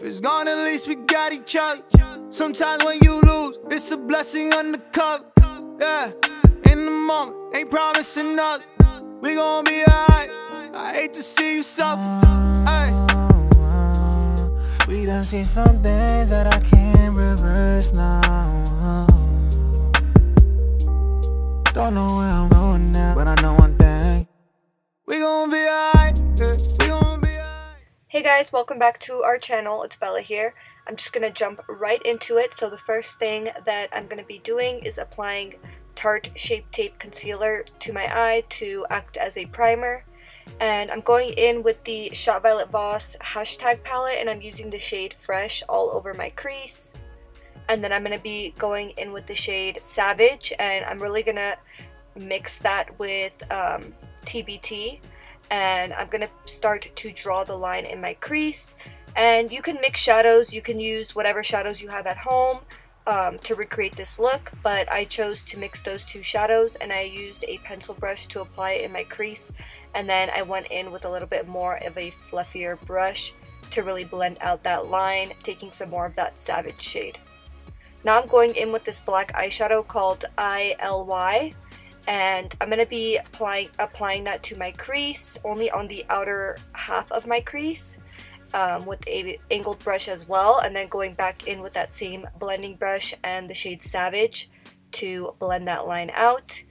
it's gone, at least we got each other. Sometimes when you lose, it's a blessing undercover. Yeah, in the moment, ain't promising nothing. We gon' be alright. I hate to see you suffer. Ay. We done seen some things that I can't reverse now. Don't know where I'm going now, but I know one thing. We gon' be alright. Yeah, we gon' be alright. Hey guys, welcome back to our channel. It's Bella here. I'm just gonna jump right into it. So the first thing that I'm gonna be doing is applying Tarte Shape Tape Concealer to my eye to act as a primer. And I'm going in with the Shot Violet Voss hashtag palette, and I'm using the shade Fresh all over my crease. And then I'm going to be going in with the shade Savage, and I'm really going to mix that with TBT. And I'm going to start to draw the line in my crease. And you can mix shadows, you can use whatever shadows you have at home to recreate this look, but I chose to mix those two shadows, and I used a pencil brush to apply it in my crease, and then I went in with a little bit more of a fluffier brush to really blend out that line, taking some more of that Savage shade. Now I'm going in with this black eyeshadow called ILY, and I'm going to be applying that to my crease, only on the outer half of my crease. With a angled brush as well, and then going back in with that same blending brush and the shade Savage to blend that line out.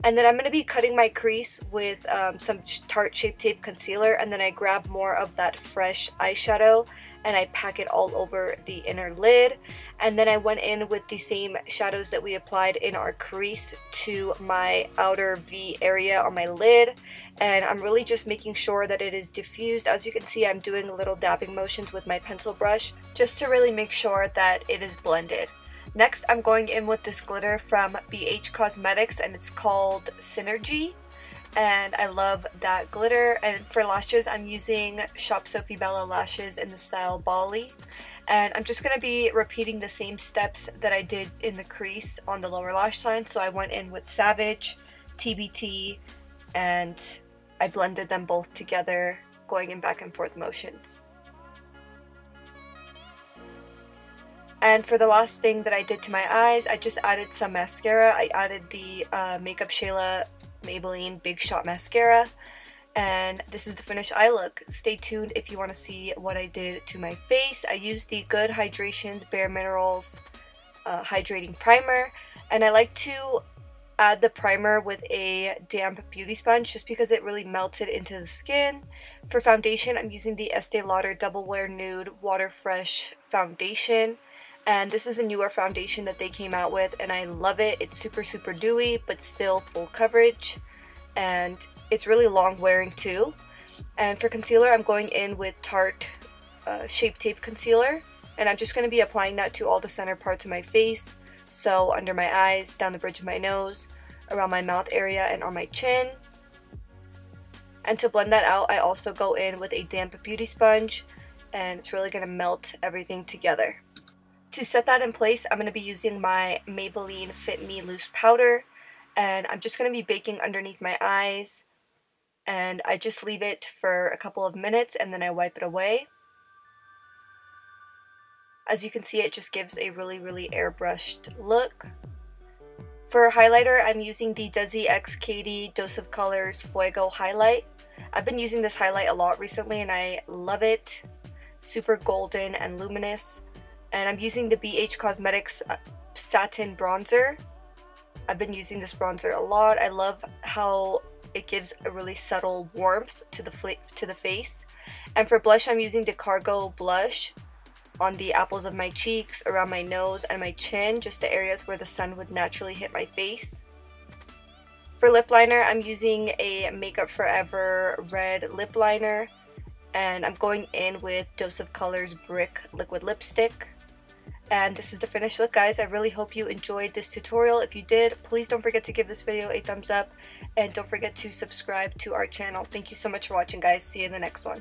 And then I'm going to be cutting my crease with some Tarte Shape Tape Concealer, and then I grab more of that Fresh eyeshadow and I pack it all over the inner lid. And then I went in with the same shadows that we applied in our crease to my outer V area on my lid, and I'm really just making sure that it is diffused. As you can see, I'm doing little dabbing motions with my pencil brush just to really make sure that it is blended. Next, I'm going in with this glitter from BH Cosmetics, and it's called Synergy. And I love that glitter. And for lashes, I'm using Shop Sofie Bali Lashes in the style Bali. And I'm just going to be repeating the same steps that I did in the crease on the lower lash line. So I went in with Savage, TBT, and I blended them both together, going in back and forth motions. And for the last thing that I did to my eyes, I just added some mascara. I added the Makeup Shayla Maybelline Big Shot Mascara, and this is the finished eye look. Stay tuned if you want to see what I did to my face. I used the Good Hydrations Bare Minerals Hydrating Primer, and I like to add the primer with a damp beauty sponge just because it really melted into the skin. For foundation, I'm using the Estee Lauder Double Wear Nude Water Fresh Foundation. And this is a newer foundation that they came out with, and I love it. It's super dewy, but still full coverage, and it's really long wearing too. And for concealer, I'm going in with Tarte Shape Tape Concealer, and I'm just going to be applying that to all the center parts of my face. So under my eyes, down the bridge of my nose, around my mouth area, and on my chin. And to blend that out, I also go in with a damp beauty sponge, and it's really going to melt everything together. To set that in place, I'm going to be using my Maybelline Fit Me Loose Powder, and I'm just going to be baking underneath my eyes, and I just leave it for a couple of minutes and then I wipe it away. As you can see, it just gives a really airbrushed look. For highlighter, I'm using the Desi X Katy Dose of Colors Fuego highlight. I've been using this highlight a lot recently and I love it. Super golden and luminous. And I'm using the BH Cosmetics Satin Bronzer. I've been using this bronzer a lot. I love how it gives a really subtle warmth to the face. And for blush, I'm using the Cargo Blush on the apples of my cheeks, around my nose, and my chin, just the areas where the sun would naturally hit my face. For lip liner, I'm using a Makeup Forever red lip liner. And I'm going in with Dose of Colors Brick Liquid Lipstick. And this is the finished look, guys. I really hope you enjoyed this tutorial. If you did, please don't forget to give this video a thumbs up, and don't forget to subscribe to our channel. Thank you so much for watching, guys. See you in the next one.